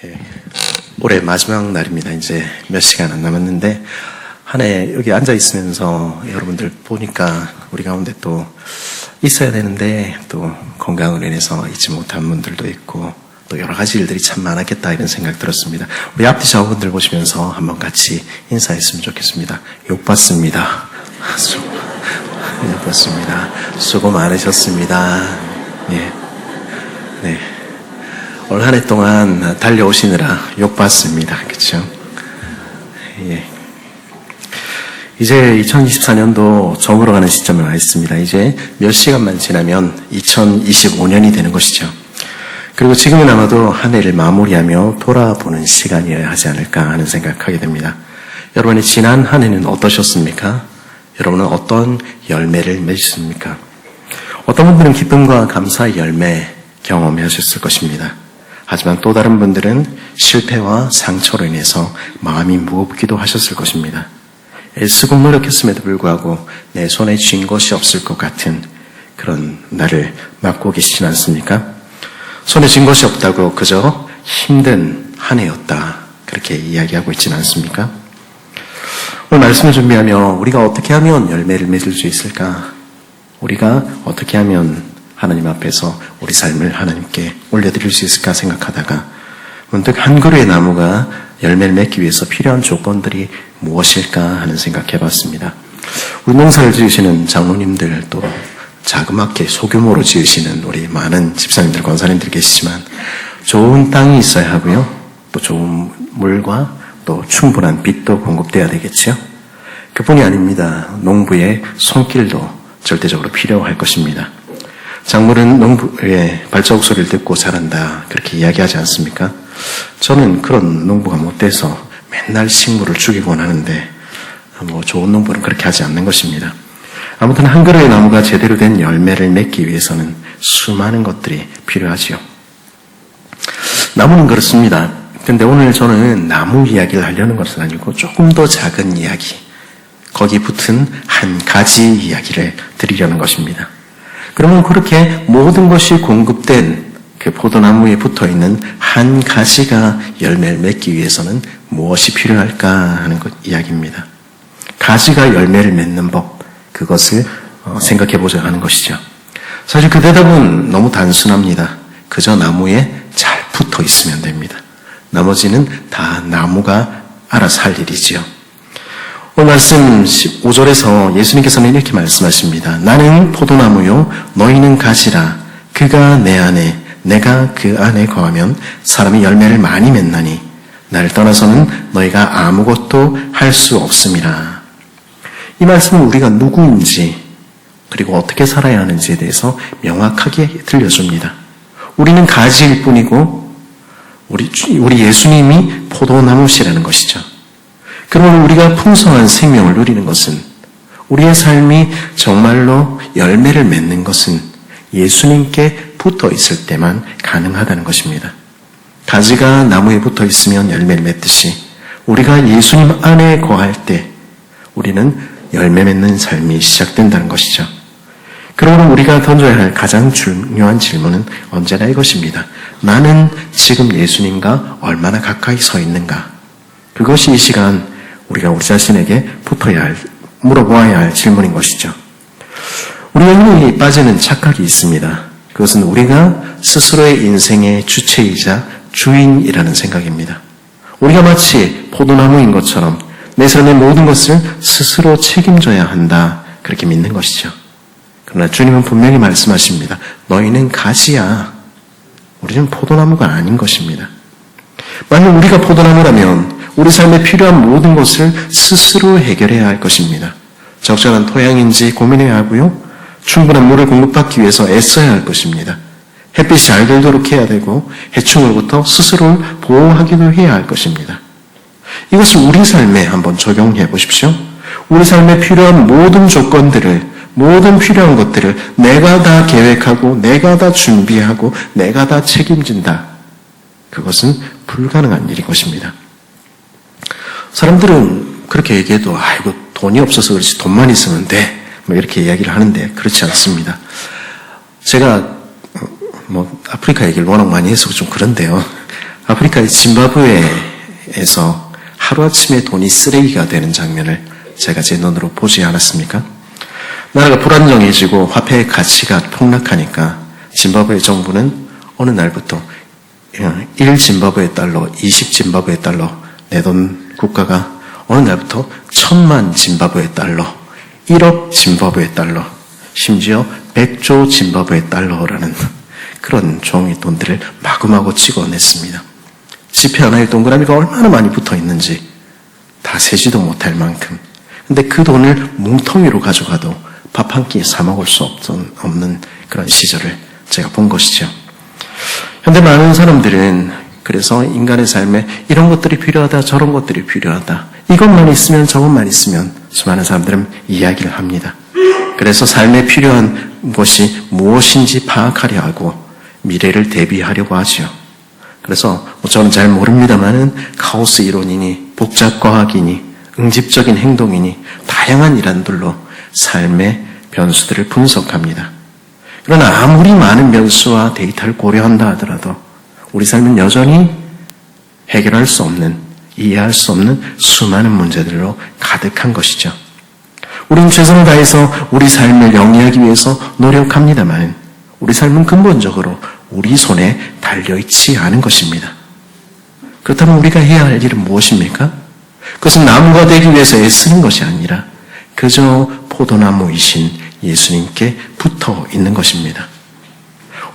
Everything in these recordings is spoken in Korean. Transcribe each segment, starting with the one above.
예, 올해 마지막 날입니다. 이제 몇 시간 안 남았는데 한 해 여기 앉아 있으면서 여러분들 보니까 우리 가운데 또 있어야 되는데 또 건강으로 인해서 있지 못한 분들도 있고 또 여러 가지 일들이 참 많았겠다 이런 생각 들었습니다. 우리 앞뒤 좌우분들 보시면서 한번 같이 인사했으면 좋겠습니다. 욕받습니다. 욕받습니다. 수고 많으셨습니다. 예. 네. 올 한 해 동안 달려오시느라 욕받습니다. 그쵸? 예. 이제 2024년도 저물어 가는 시점에 와 있습니다. 이제 몇 시간만 지나면 2025년이 되는 것이죠. 그리고 지금은 아마도 한 해를 마무리하며 돌아보는 시간이어야 하지 않을까 하는 생각하게 됩니다. 여러분의 지난 한 해는 어떠셨습니까? 여러분은 어떤 열매를 맺으셨습니까? 어떤 분들은 기쁨과 감사의 열매 경험하셨을 것입니다. 하지만 또 다른 분들은 실패와 상처로 인해서 마음이 무겁기도 하셨을 것입니다. 애쓰고 노력했음에도 불구하고 내 손에 쥔 것이 없을 것 같은 그런 날을 맞고 계시지 않습니까? 손에 쥔 것이 없다고 그저 힘든 한 해였다 그렇게 이야기하고 있지는 않습니까? 오늘 말씀을 준비하며 우리가 어떻게 하면 열매를 맺을 수 있을까? 우리가 어떻게 하면 하나님 앞에서 우리 삶을 하나님께 올려드릴 수 있을까 생각하다가 문득 한 그루의 나무가 열매를 맺기 위해서 필요한 조건들이 무엇일까 하는 생각해봤습니다. 우리 농사를 지으시는 장로님들 또 자그맣게 소규모로 지으시는 우리 많은 집사님들, 권사님들 계시지만 좋은 땅이 있어야 하고요. 또 좋은 물과 또 충분한 빛도 공급돼야 되겠죠. 그뿐이 아닙니다. 농부의 손길도 절대적으로 필요할 것입니다. 작물은 농부의 발자국 소리를 듣고 자란다 그렇게 이야기하지 않습니까? 저는 그런 농부가 못 돼서 맨날 식물을 죽이곤 하는데 좋은 농부는 그렇게 하지 않는 것입니다. 아무튼 한 그루의 나무가 제대로 된 열매를 맺기 위해서는 수많은 것들이 필요하지요. 나무는 그렇습니다. 근데 오늘 저는 나무 이야기를 하려는 것은 아니고 조금 더 작은 이야기, 거기 붙은 한 가지 이야기를 드리려는 것입니다. 그러면 그렇게 모든 것이 공급된 그 포도나무에 붙어있는 한 가지가 열매를 맺기 위해서는 무엇이 필요할까 하는 것 이야기입니다. 가지가 열매를 맺는 법, 그것을 생각해보자 하는 것이죠. 사실 그 대답은 너무 단순합니다. 그저 나무에 잘 붙어 있으면 됩니다. 나머지는 다 나무가 알아서 할 일이지요. 오늘 말씀 15절에서 예수님께서는 이렇게 말씀하십니다. 나는 포도나무요 너희는 가지라. 그가 내 안에 내가 그 안에 거하면 사람이 열매를 많이 맺나니 나를 떠나서는 너희가 아무것도 할 수 없음이라. 이 말씀은 우리가 누구인지 그리고 어떻게 살아야 하는지에 대해서 명확하게 들려줍니다. 우리는 가지일 뿐이고 우리 예수님이 포도나무시라는 것이죠. 그러면 우리가 풍성한 생명을 누리는 것은 우리의 삶이 정말로 열매를 맺는 것은 예수님께 붙어 있을 때만 가능하다는 것입니다. 가지가 나무에 붙어 있으면 열매를 맺듯이 우리가 예수님 안에 거할 때 우리는 열매 맺는 삶이 시작된다는 것이죠. 그러므로 우리가 던져야 할 가장 중요한 질문은 언제나 이것입니다. 나는 지금 예수님과 얼마나 가까이 서 있는가? 그것이 이 시간 우리가 우리 자신에게 물어보아야 할 질문인 것이죠. 우리가 흔히 빠지는 착각이 있습니다. 그것은 우리가 스스로의 인생의 주체이자 주인이라는 생각입니다. 우리가 마치 포도나무인 것처럼 내 삶의 모든 것을 스스로 책임져야 한다 그렇게 믿는 것이죠. 그러나 주님은 분명히 말씀하십니다. 너희는 가지야. 우리는 포도나무가 아닌 것입니다. 만약 우리가 포도나무라면 우리 삶에 필요한 모든 것을 스스로 해결해야 할 것입니다. 적절한 토양인지 고민해야 하고요. 충분한 물을 공급받기 위해서 애써야 할 것입니다. 햇빛이 잘 들도록 해야 되고 해충으로부터 스스로를 보호하기도 해야 할 것입니다. 이것을 우리 삶에 한번 적용해 보십시오. 우리 삶에 필요한 모든 조건들을, 모든 필요한 것들을 내가 다 계획하고 내가 다 준비하고 내가 다 책임진다. 그것은 불가능한 일인 것입니다. 사람들은 그렇게 얘기해도 아이고 돈이 없어서 그렇지 돈만 있으면 돼 이렇게 이야기를 하는데 그렇지 않습니다. 제가 아프리카 얘기를 워낙 많이 해서 좀 그런데요. 아프리카의 짐바브웨에서 하루아침에 돈이 쓰레기가 되는 장면을 제가 제 눈으로 보지 않았습니까? 나라가 불안정해지고 화폐의 가치가 폭락하니까 짐바브웨 정부는 어느 날부터 1 짐바브웨 달러, 20 짐바브웨 달러 내던 국가가 어느 날부터 1000만 짐바브웨 달러, 1억 짐바브웨 달러, 심지어 100조 짐바브웨 달러라는 그런 종이 돈들을 마구마구 찍어냈습니다. 지폐 하나에 동그라미가 얼마나 많이 붙어 있는지 다 세지도 못할 만큼. 근데 그 돈을 뭉텅이로 가져가도 밥 한 끼 사 먹을 수 없는 그런 시절을 제가 본 것이죠. 현대 많은 사람들은 그래서 인간의 삶에 이런 것들이 필요하다, 저런 것들이 필요하다, 이것만 있으면 저것만 있으면 수많은 사람들은 이야기를 합니다. 그래서 삶에 필요한 것이 무엇인지 파악하려 하고 미래를 대비하려고 하죠. 그래서 저는 잘 모릅니다만은 카오스 이론이니 복잡과학이니 응집적인 행동이니 다양한 이론들로 삶의 변수들을 분석합니다. 그러나 아무리 많은 변수와 데이터를 고려한다 하더라도 우리 삶은 여전히 해결할 수 없는, 이해할 수 없는 수많은 문제들로 가득한 것이죠. 우리는 최선을 다해서 우리 삶을 영위하기 위해서 노력합니다만 우리 삶은 근본적으로 우리 손에 달려있지 않은 것입니다. 그렇다면 우리가 해야 할 일은 무엇입니까? 그것은 남과 되기 위해서 애쓰는 것이 아니라 그저 포도나무이신 예수님께 붙어 있는 것입니다.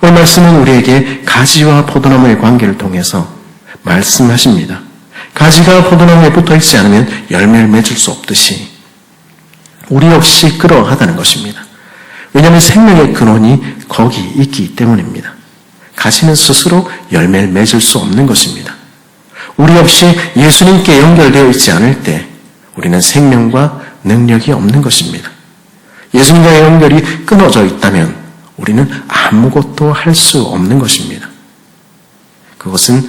오늘 말씀은 우리에게 가지와 포도나무의 관계를 통해서 말씀하십니다. 가지가 포도나무에 붙어 있지 않으면 열매를 맺을 수 없듯이 우리 역시 그러하다는 것입니다. 왜냐하면 생명의 근원이 거기 있기 때문입니다. 가지는 스스로 열매를 맺을 수 없는 것입니다. 우리 역시 예수님께 연결되어 있지 않을 때 우리는 생명과 능력이 없는 것입니다. 예수님과의 연결이 끊어져 있다면 우리는 아무것도 할 수 없는 것입니다. 그것은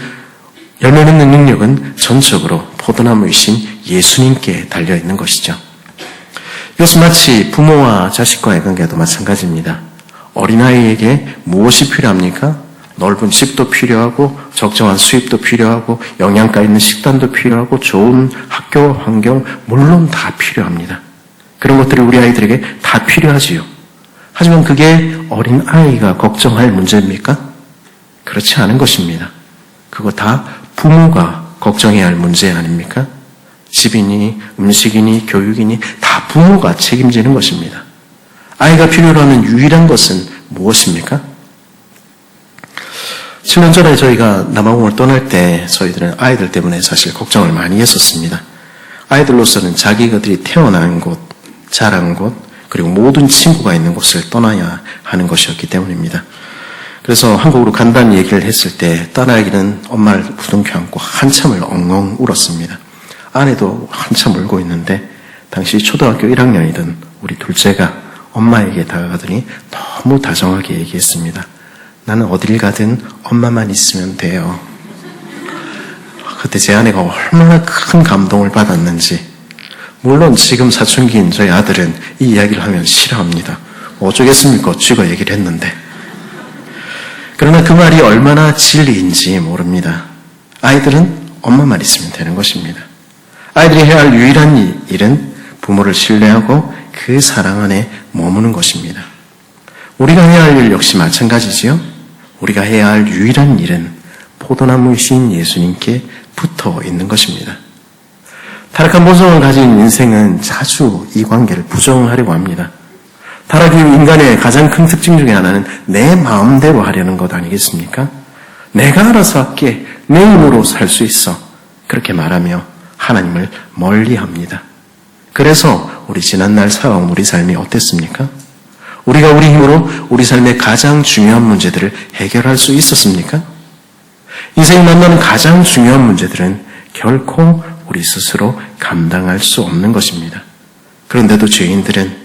열매 맺는 능력은 전적으로 포도나무이신 예수님께 달려있는 것이죠. 이것은 마치 부모와 자식과의 관계도 마찬가지입니다. 어린아이에게 무엇이 필요합니까? 넓은 집도 필요하고 적정한 수입도 필요하고 영양가 있는 식단도 필요하고 좋은 학교 환경 물론 다 필요합니다. 그런 것들이 우리 아이들에게 다 필요하지요. 하지만 그게 어린아이가 걱정할 문제입니까? 그렇지 않은 것입니다. 그거 다 부모가 걱정해야 할 문제 아닙니까? 집이니 음식이니 교육이니 다 부모가 책임지는 것입니다. 아이가 필요로 하는 유일한 것은 무엇입니까? 7년 전에 저희가 남아공을 떠날 때 저희들은 아이들 때문에 사실 걱정을 많이 했었습니다. 아이들로서는 자기들이 태어난 곳, 자란 곳, 그리고 모든 친구가 있는 곳을 떠나야 하는 것이었기 때문입니다. 그래서 한국으로 간다는 얘기를 했을 때 딸아이는 엄마를 부둥켜 안고 한참을 엉엉 울었습니다. 아내도 한참 울고 있는데 당시 초등학교 1학년이던 우리 둘째가 엄마에게 다가가더니 너무 다정하게 얘기했습니다. 나는 어딜 가든 엄마만 있으면 돼요. 그때 제 아내가 얼마나 큰 감동을 받았는지. 물론 지금 사춘기인 저희 아들은 이 이야기를 하면 싫어합니다. 어쩌겠습니까? 쥐가 얘기를 했는데. 그러나 그 말이 얼마나 진리인지 모릅니다. 아이들은 엄마만 있으면 되는 것입니다. 아이들이 해야 할 유일한 일은 부모를 신뢰하고 그 사랑 안에 머무는 것입니다. 우리가 해야 할 일 역시 마찬가지지요. 우리가 해야 할 유일한 일은 포도나무이신 예수님께 붙어 있는 것입니다. 타락한 본성을 가진 인생은 자주 이 관계를 부정하려고 합니다. 타락한 인간의 가장 큰 특징 중에 하나는 내 마음대로 하려는 것 아니겠습니까? 내가 알아서 할게, 내 힘으로 살 수 있어. 그렇게 말하며 하나님을 멀리합니다. 그래서 우리 지난날 살아온 우리 삶이 어땠습니까? 우리가 우리 힘으로 우리 삶의 가장 중요한 문제들을 해결할 수 있었습니까? 인생이 만나는 가장 중요한 문제들은 결코 우리 스스로 감당할 수 없는 것입니다. 그런데도 죄인들은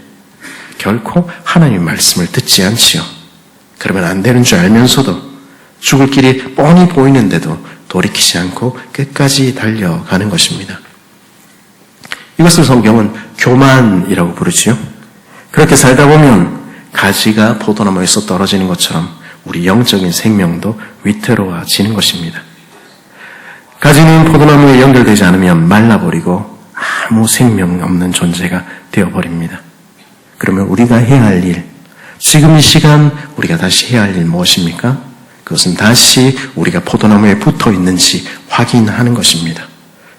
결코 하나님의 말씀을 듣지 않지요. 그러면 안 되는 줄 알면서도 죽을 길이 뻔히 보이는데도 돌이키지 않고 끝까지 달려가는 것입니다. 이것을 성경은 교만이라고 부르지요. 그렇게 살다 보면 가지가 포도나무에서 떨어지는 것처럼 우리 영적인 생명도 위태로워지는 것입니다. 가지는 포도나무에 연결되지 않으면 말라버리고 아무 생명 없는 존재가 되어버립니다. 그러면 우리가 해야 할 일, 지금 이 시간 우리가 다시 해야 할 일 무엇입니까? 그것은 다시 우리가 포도나무에 붙어 있는지 확인하는 것입니다.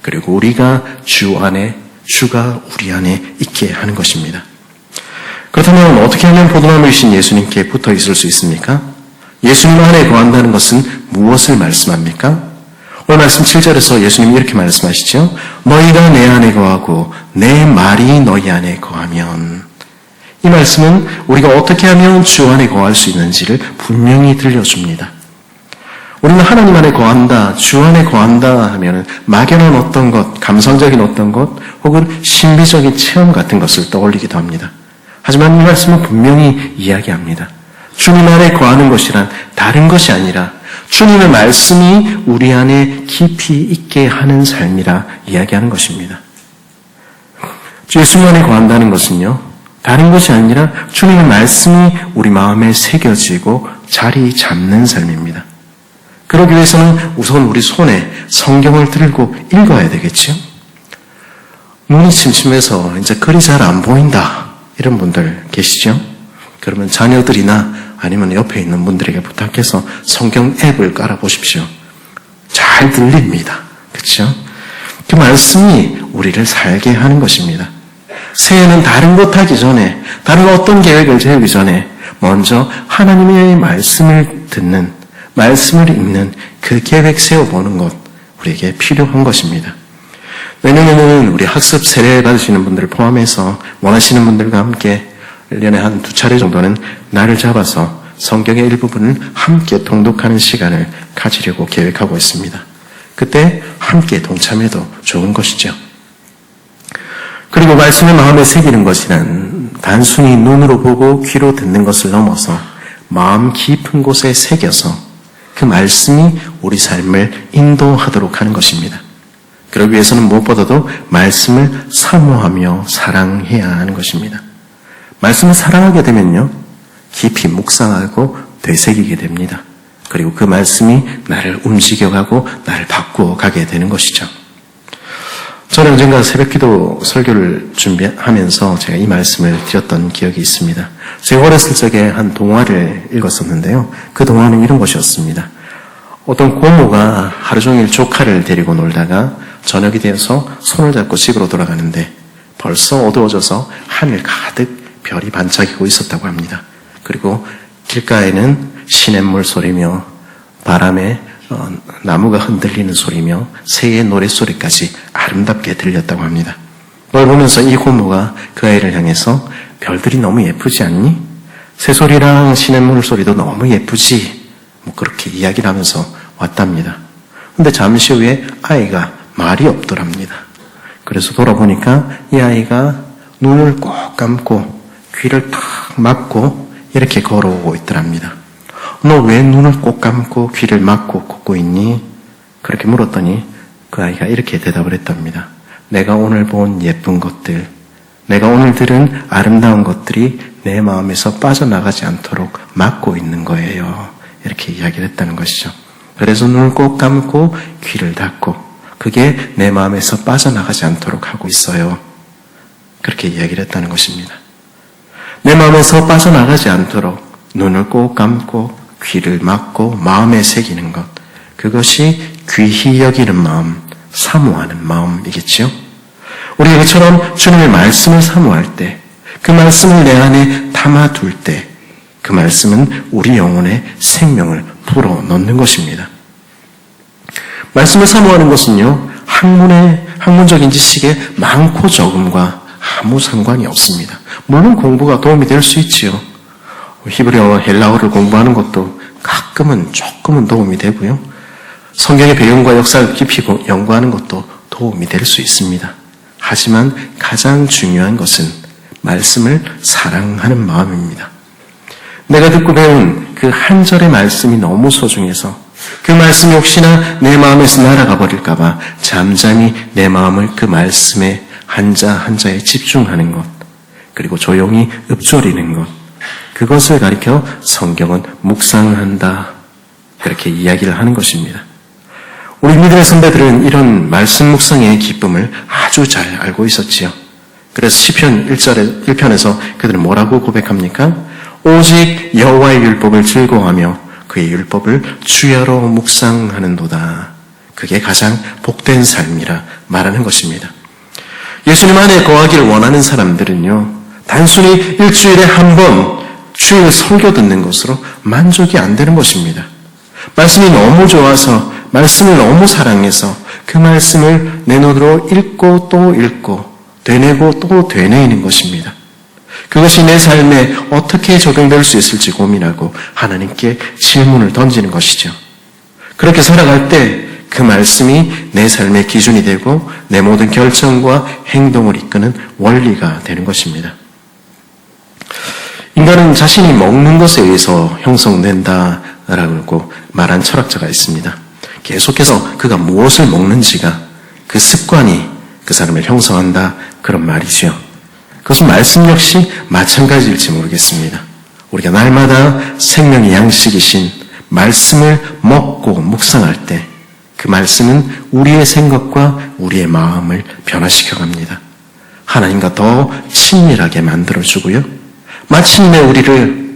그리고 우리가 주 안에, 주가 우리 안에 있게 하는 것입니다. 그렇다면 어떻게 하면 포도나무이신 예수님께 붙어 있을 수 있습니까? 예수님 안에 거한다는 것은 무엇을 말씀합니까? 오늘 말씀 7절에서 예수님이 이렇게 말씀하시죠. 너희가 내 안에 거하고 내 말이 너희 안에 거하면. 이 말씀은 우리가 어떻게 하면 주 안에 거할 수 있는지를 분명히 들려줍니다. 우리는 하나님 안에 거한다, 주 안에 거한다 하면 막연한 어떤 것, 감성적인 어떤 것, 혹은 신비적인 체험 같은 것을 떠올리기도 합니다. 하지만 이 말씀은 분명히 이야기합니다. 주님 안에 거하는 것이란 다른 것이 아니라 주님의 말씀이 우리 안에 깊이 있게 하는 삶이라 이야기하는 것입니다. 예수님 안에 거한다는 것은요, 다른 것이 아니라 주님의 말씀이 우리 마음에 새겨지고 자리 잡는 삶입니다. 그러기 위해서는 우선 우리 손에 성경을 들고 읽어야 되겠죠. 눈이 침침해서 이제 글이 잘 안 보인다, 이런 분들 계시죠? 그러면 자녀들이나 아니면 옆에 있는 분들에게 부탁해서 성경 앱을 깔아보십시오. 잘 들립니다. 그렇죠? 그 말씀이 우리를 살게 하는 것입니다. 새해는 다른 것 하기 전에, 다른 어떤 계획을 세우기 전에 먼저 하나님의 말씀을 듣는, 말씀을 읽는 그 계획 세워보는 것, 우리에게 필요한 것입니다. 내년에는 우리 학습 세례 받으시는 분들을 포함해서 원하시는 분들과 함께 1년에 한 2차례 정도는 날을 잡아서 성경의 일부분을 함께 통독하는 시간을 가지려고 계획하고 있습니다. 그때 함께 동참해도 좋은 것이죠. 그리고 말씀을 마음에 새기는 것이란 단순히 눈으로 보고 귀로 듣는 것을 넘어서 마음 깊은 곳에 새겨서 그 말씀이 우리 삶을 인도하도록 하는 것입니다. 그러기 위해서는 무엇보다도 말씀을 사모하며 사랑해야 하는 것입니다. 말씀을 사랑하게 되면요, 깊이 묵상하고 되새기게 됩니다. 그리고 그 말씀이 나를 움직여가고 나를 바꾸어 가게 되는 것이죠. 저는 언젠가 새벽기도 설교를 준비하면서 제가 이 말씀을 드렸던 기억이 있습니다. 제가 어렸을 적에 한 동화를 읽었었는데요. 그 동화는 이런 것이었습니다. 어떤 고모가 하루 종일 조카를 데리고 놀다가 저녁이 되어서 손을 잡고 집으로 돌아가는데 벌써 어두워져서 하늘 가득 별이 반짝이고 있었다고 합니다. 그리고 길가에는 시냇물 소리며 바람에 나무가 흔들리는 소리며 새의 노랫소리까지 아름답게 들렸다고 합니다. 그걸 보면서 이 고모가 그 아이를 향해서 별들이 너무 예쁘지 않니? 새소리랑 시냇물 소리도 너무 예쁘지? 그렇게 이야기를 하면서 왔답니다. 근데 잠시 후에 아이가 말이 없더랍니다. 그래서 돌아보니까 이 아이가 눈을 꼭 감고 귀를 탁 막고 이렇게 걸어오고 있더랍니다. 너 왜 눈을 꼭 감고 귀를 막고 걷고 있니? 그렇게 물었더니 그 아이가 이렇게 대답을 했답니다. 내가 오늘 본 예쁜 것들, 내가 오늘 들은 아름다운 것들이 내 마음에서 빠져나가지 않도록 막고 있는 거예요. 이렇게 이야기를 했다는 것이죠. 그래서 눈을 꼭 감고 귀를 닫고 그게 내 마음에서 빠져나가지 않도록 하고 있어요. 그렇게 이야기를 했다는 것입니다. 내 마음에서 빠져나가지 않도록 눈을 꼭 감고 귀를 막고 마음에 새기는 것, 그것이 귀히 여기는 마음, 사모하는 마음이겠지요. 우리가 이처럼 주님의 말씀을 사모할 때, 그 말씀을 내 안에 담아둘 때, 그 말씀은 우리 영혼에 생명을 불어넣는 것입니다. 말씀을 사모하는 것은요, 학문적인 지식의 많고 적음과 아무 상관이 없습니다. 물론 공부가 도움이 될 수 있지요. 히브리어와 헬라어를 공부하는 것도 가끔은 조금은 도움이 되고요. 성경의 배경과 역사를 깊이 연구하는 것도 도움이 될 수 있습니다. 하지만 가장 중요한 것은 말씀을 사랑하는 마음입니다. 내가 듣고 배운 그 한 절의 말씀이 너무 소중해서 그 말씀이 혹시나 내 마음에서 날아가 버릴까봐 잠잠히 내 마음을 그 말씀에 한자 한자에 집중하는 것, 그리고 조용히 읊조리는 것, 그것을 가리켜 성경은 묵상한다, 그렇게 이야기를 하는 것입니다. 우리 믿음의 선배들은 이런 말씀 묵상의 기쁨을 아주 잘 알고 있었지요. 그래서 시편 1편에서 그들은 뭐라고 고백합니까? 오직 여호와의 율법을 즐거워하며 그의 율법을 주야로 묵상하는도다. 그게 가장 복된 삶이라 말하는 것입니다. 예수님 안에 거하기를 원하는 사람들은요, 단순히 일주일에 한 번 주일 설교 듣는 것으로 만족이 안 되는 것입니다. 말씀이 너무 좋아서, 말씀을 너무 사랑해서 그 말씀을 내 눈으로 읽고 또 읽고 되뇌고 또 되뇌이는 것입니다. 그것이 내 삶에 어떻게 적용될 수 있을지 고민하고 하나님께 질문을 던지는 것이죠. 그렇게 살아갈 때 그 말씀이 내 삶의 기준이 되고 내 모든 결정과 행동을 이끄는 원리가 되는 것입니다. 인간은 자신이 먹는 것에 의해서 형성된다라고 말한 철학자가 있습니다. 계속해서 그가 무엇을 먹는지가, 그 습관이 그 사람을 형성한다, 그런 말이죠. 그것은 말씀 역시 마찬가지일지 모르겠습니다. 우리가 날마다 생명의 양식이신 말씀을 먹고 묵상할 때 그 말씀은 우리의 생각과 우리의 마음을 변화시켜 갑니다. 하나님과 더 친밀하게 만들어주고요. 마침내 우리를,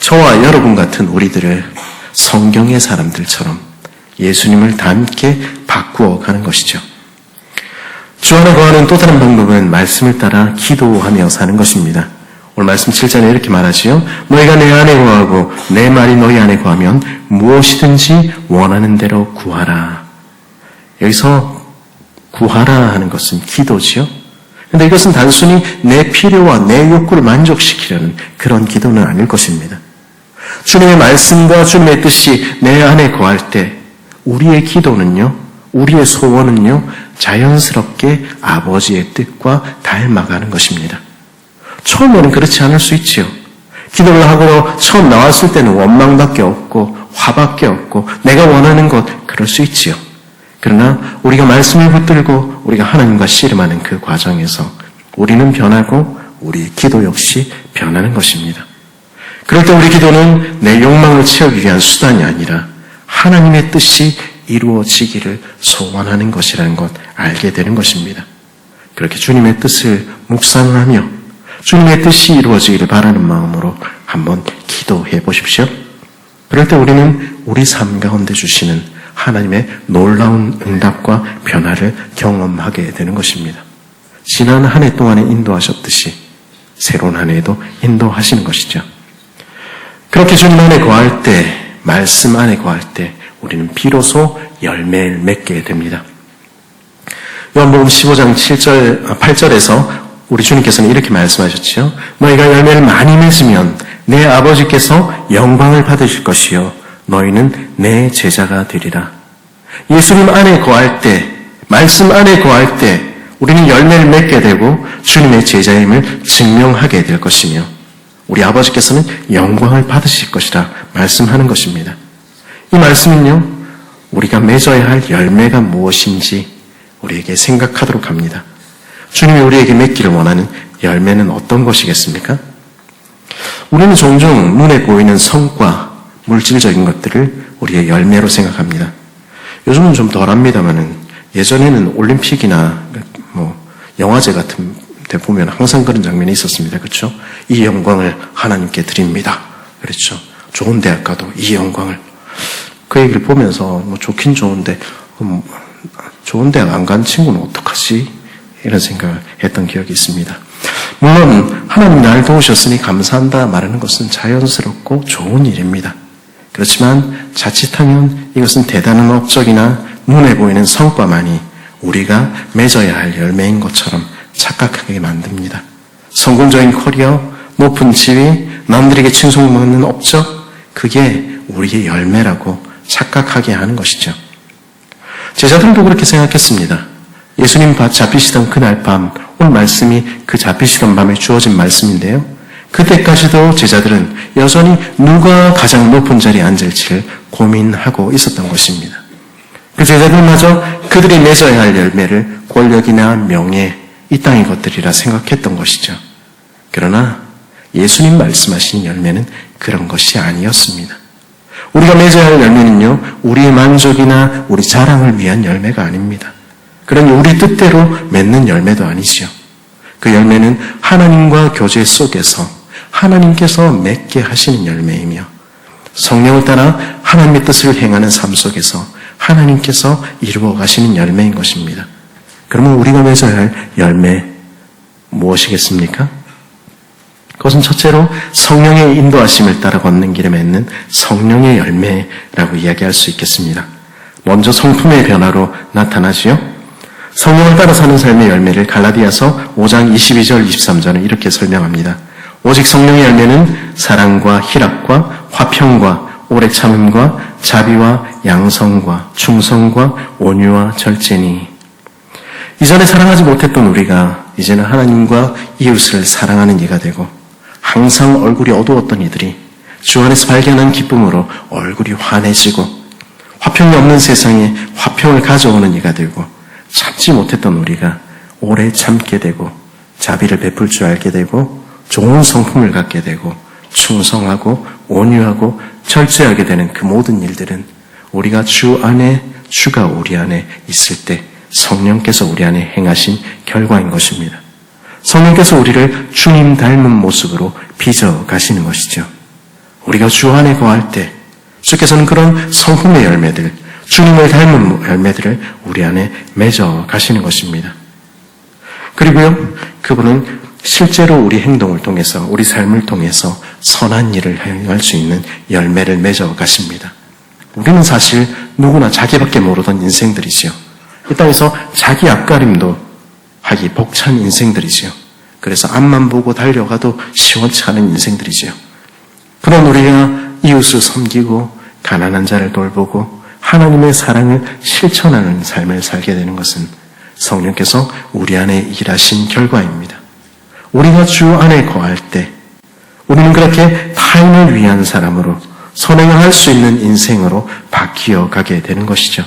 저와 여러분 같은 우리들을 성경의 사람들처럼 예수님을 닮게 바꾸어 가는 것이죠. 주 안에 거하는 또 다른 방법은 말씀을 따라 기도하며 사는 것입니다. 오늘 말씀 7절에 이렇게 말하지요. 너희가 내 안에 거하고 내 말이 너희 안에 거하면 무엇이든지 원하는 대로 구하라. 여기서 구하라 하는 것은 기도지요. 그런데 이것은 단순히 내 필요와 내 욕구를 만족시키려는 그런 기도는 아닐 것입니다. 주님의 말씀과 주님의 뜻이 내 안에 거할 때 우리의 기도는요, 우리의 소원은요, 자연스럽게 아버지의 뜻과 닮아가는 것입니다. 처음에는 그렇지 않을 수 있지요. 기도를 하고 처음 나왔을 때는 원망밖에 없고 화밖에 없고 내가 원하는 것, 그럴 수 있지요. 그러나 우리가 말씀을 붙들고 우리가 하나님과 씨름하는 그 과정에서 우리는 변하고 우리의 기도 역시 변하는 것입니다. 그럴 때 우리 기도는 내 욕망을 채우기 위한 수단이 아니라 하나님의 뜻이 이루어지기를 소원하는 것이라는 것 알게 되는 것입니다. 그렇게 주님의 뜻을 묵상하며 주님의 뜻이 이루어지기를 바라는 마음으로 한번 기도해 보십시오. 그럴 때 우리는 우리 삶 가운데 주시는 하나님의 놀라운 응답과 변화를 경험하게 되는 것입니다. 지난 한 해 동안에 인도하셨듯이 새로운 한 해에도 인도하시는 것이죠. 그렇게 주님 안에 거할 때, 말씀 안에 거할 때 우리는 비로소 열매를 맺게 됩니다. 요한복음 15장 8절에서 우리 주님께서는 이렇게 말씀하셨지요. 너희가 열매를 많이 맺으면 내 아버지께서 영광을 받으실 것이요 너희는 내 제자가 되리라. 예수님 안에 거할 때, 말씀 안에 거할 때 우리는 열매를 맺게 되고 주님의 제자임을 증명하게 될 것이며 우리 아버지께서는 영광을 받으실 것이라 말씀하는 것입니다. 이 말씀은요, 우리가 맺어야 할 열매가 무엇인지 우리에게 생각하도록 합니다. 주님이 우리에게 맺기를 원하는 열매는 어떤 것이겠습니까? 우리는 종종 눈에 보이는 성과, 물질적인 것들을 우리의 열매로 생각합니다. 요즘은 좀 덜합니다만은 예전에는 올림픽이나 영화제 같은 데 보면 항상 그런 장면이 있었습니다. 그렇죠? 이 영광을 하나님께 드립니다. 그렇죠? 좋은 대학 가도 이 영광을. 그 얘기를 보면서 좋긴 좋은데 좋은 대학 안 간 친구는 어떡하지? 이런 생각을 했던 기억이 있습니다. 물론 하나님 날 도우셨으니 감사한다 말하는 것은 자연스럽고 좋은 일입니다. 그렇지만 자칫하면 이것은 대단한 업적이나 눈에 보이는 성과만이 우리가 맺어야 할 열매인 것처럼 착각하게 만듭니다. 성공적인 커리어, 높은 지위, 남들에게 칭송받는 업적, 그게 우리의 열매라고 착각하게 하는 것이죠. 제자들도 그렇게 생각했습니다. 예수님 잡히시던 그날 밤, 오늘 말씀이 그 잡히시던 밤에 주어진 말씀인데요. 그때까지도 제자들은 여전히 누가 가장 높은 자리에 앉을지를 고민하고 있었던 것입니다. 그 제자들마저 그들이 맺어야 할 열매를 권력이나 명예, 이 땅의 것들이라 생각했던 것이죠. 그러나 예수님 말씀하신 열매는 그런 것이 아니었습니다. 우리가 맺어야 할 열매는요, 우리의 만족이나 우리 자랑을 위한 열매가 아닙니다. 그러니 우리 뜻대로 맺는 열매도 아니지요. 그 열매는 하나님과 교제 속에서 하나님께서 맺게 하시는 열매이며 성령을 따라 하나님의 뜻을 행하는 삶 속에서 하나님께서 이루어 가시는 열매인 것입니다. 그러면 우리가 맺어야 할 열매 무엇이겠습니까? 그것은 첫째로 성령의 인도하심을 따라 걷는 길에 맺는 성령의 열매라고 이야기할 수 있겠습니다. 먼저 성품의 변화로 나타나지요. 성령을 따라 사는 삶의 열매를 갈라디아서 5장 22절 23절은 이렇게 설명합니다. 오직 성령의 열매는 사랑과 희락과 화평과 오래 참음과 자비와 양성과 충성과 온유와 절제니. 이전에 사랑하지 못했던 우리가 이제는 하나님과 이웃을 사랑하는 이가 되고 항상 얼굴이 어두웠던 이들이 주 안에서 발견한 기쁨으로 얼굴이 환해지고 화평이 없는 세상에 화평을 가져오는 이가 되고 참지 못했던 우리가 오래 참게 되고 자비를 베풀 줄 알게 되고 좋은 성품을 갖게 되고 충성하고 온유하고 절제하게 되는 그 모든 일들은 우리가 주 안에, 주가 우리 안에 있을 때 성령께서 우리 안에 행하신 결과인 것입니다. 성령께서 우리를 주님 닮은 모습으로 빚어 가시는 것이죠. 우리가 주 안에 거할 때 주께서는 그런 성품의 열매들, 주님을 닮은 열매들을 우리 안에 맺어 가시는 것입니다. 그리고요, 그분은 실제로 우리 행동을 통해서, 우리 삶을 통해서 선한 일을 행할 수 있는 열매를 맺어 가십니다. 우리는 사실 누구나 자기밖에 모르던 인생들이지요. 이 땅에서 자기 앞가림도 하기 벅찬 인생들이지요. 그래서 앞만 보고 달려가도 시원치 않은 인생들이지요. 그런 우리가 이웃을 섬기고 가난한 자를 돌보고 하나님의 사랑을 실천하는 삶을 살게 되는 것은 성령께서 우리 안에 일하신 결과입니다. 우리가 주 안에 거할 때 우리는 그렇게 타인을 위한 사람으로 선행을 할 수 있는 인생으로 바뀌어 가게 되는 것이죠.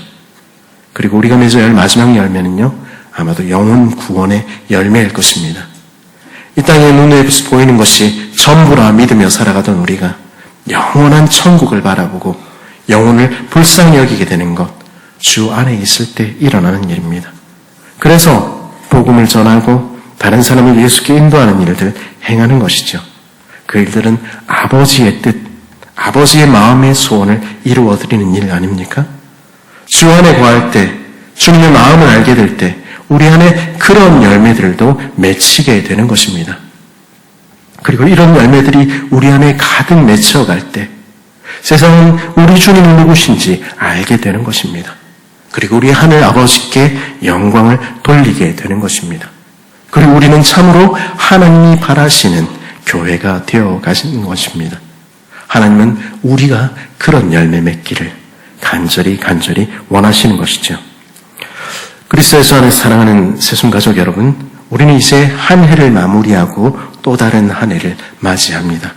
그리고 우리가 맺어야 할 마지막 열매는요, 아마도 영혼 구원의 열매일 것입니다. 이 땅에 눈에 보이는 것이 전부라 믿으며 살아가던 우리가 영원한 천국을 바라보고 영혼을 불쌍히 여기게 되는 것, 주 안에 있을 때 일어나는 일입니다. 그래서 복음을 전하고 다른 사람을 예수께 인도하는 일들 행하는 것이죠. 그 일들은 아버지의 뜻, 아버지의 마음의 소원을 이루어드리는 일 아닙니까? 주 안에 거할 때, 주님의 마음을 알게 될 때 우리 안에 그런 열매들도 맺히게 되는 것입니다. 그리고 이런 열매들이 우리 안에 가득 맺혀갈 때 세상은 우리 주님이 누구신지 알게 되는 것입니다. 그리고 우리 하늘 아버지께 영광을 돌리게 되는 것입니다. 그리고 우리는 참으로 하나님이 바라시는 교회가 되어 가시는 것입니다. 하나님은 우리가 그런 열매 맺기를 간절히 원하시는 것이죠. 그리스도에서 안에 사랑하는 새순가족 여러분, 우리는 이제 한 해를 마무리하고 또 다른 한 해를 맞이합니다.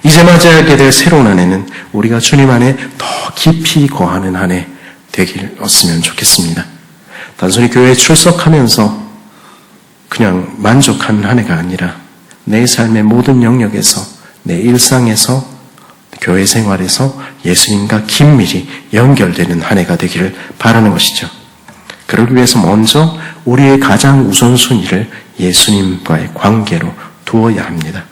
이제 맞이하게 될 새로운 한 해는 우리가 주님 안에 더 깊이 거하는 한 해 되었으면 좋겠습니다. 단순히 교회에 출석하면서 그냥 만족하는 한 해가 아니라 내 삶의 모든 영역에서, 내 일상에서, 교회 생활에서 예수님과 긴밀히 연결되는 한 해가 되기를 바라는 것이죠. 그러기 위해서 먼저 우리의 가장 우선순위를 예수님과의 관계로 두어야 합니다.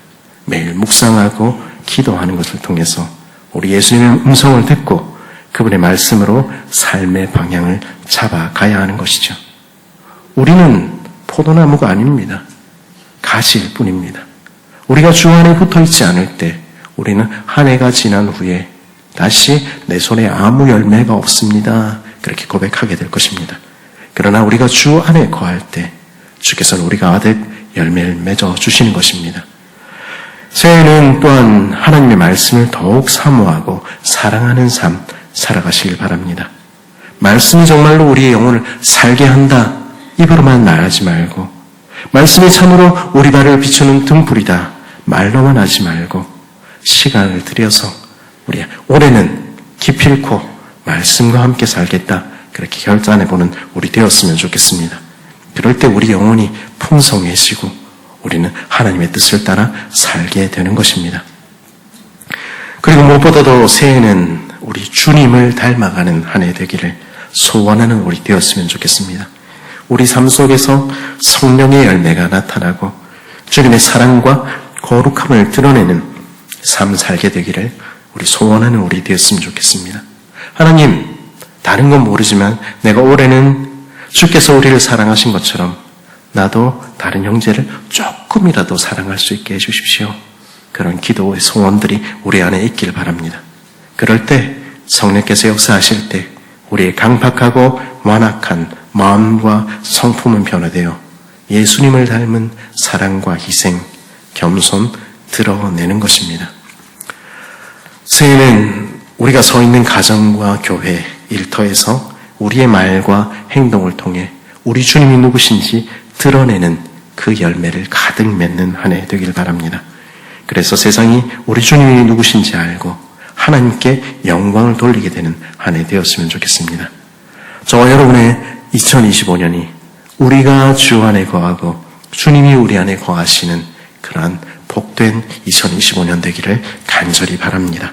매일 묵상하고 기도하는 것을 통해서 우리 예수님의 음성을 듣고 그분의 말씀으로 삶의 방향을 잡아가야 하는 것이죠. 우리는 포도나무가 아닙니다. 가지일 뿐입니다. 우리가 주 안에 붙어있지 않을 때 우리는 한 해가 지난 후에 다시 내 손에 아무 열매가 없습니다. 그렇게 고백하게 될 것입니다. 그러나 우리가 주 안에 거할 때 주께서는 우리가 아득 열매를 맺어 주시는 것입니다. 새해에는 또한 하나님의 말씀을 더욱 사모하고 사랑하는 삶 살아가시길 바랍니다. 말씀이 정말로 우리의 영혼을 살게 한다. 입으로만 말하지 말고 말씀이 참으로 우리 발을 비추는 등불이다. 말로만 하지 말고 시간을 들여서 우리 올해는 기필코 말씀과 함께 살겠다. 그렇게 결단해보는 우리 되었으면 좋겠습니다. 그럴 때 우리 영혼이 풍성해지고 우리는 하나님의 뜻을 따라 살게 되는 것입니다. 그리고 무엇보다도 새해는 우리 주님을 닮아가는 한 해 되기를 소원하는 우리 되었으면 좋겠습니다. 우리 삶 속에서 성령의 열매가 나타나고 주님의 사랑과 거룩함을 드러내는 삶 살게 되기를 우리 소원하는 우리 되었으면 좋겠습니다. 하나님, 다른 건 모르지만 내가 올해는 주께서 우리를 사랑하신 것처럼 나도 다른 형제를 조금이라도 사랑할 수 있게 해주십시오. 그런 기도의 소원들이 우리 안에 있길 바랍니다. 그럴 때 성령께서 역사하실 때 우리의 강팍하고 완악한 마음과 성품은 변화되어 예수님을 닮은 사랑과 희생, 겸손 드러내는 것입니다. 새해는 우리가 서 있는 가정과 교회, 일터에서 우리의 말과 행동을 통해 우리 주님이 누구신지 드러내는 그 열매를 가득 맺는 한 해 되길 바랍니다. 그래서 세상이 우리 주님이 누구신지 알고 하나님께 영광을 돌리게 되는 한 해 되었으면 좋겠습니다. 저와 여러분의 2025년이 우리가 주 안에 거하고 주님이 우리 안에 거하시는 그러한 복된 2025년 되기를 간절히 바랍니다.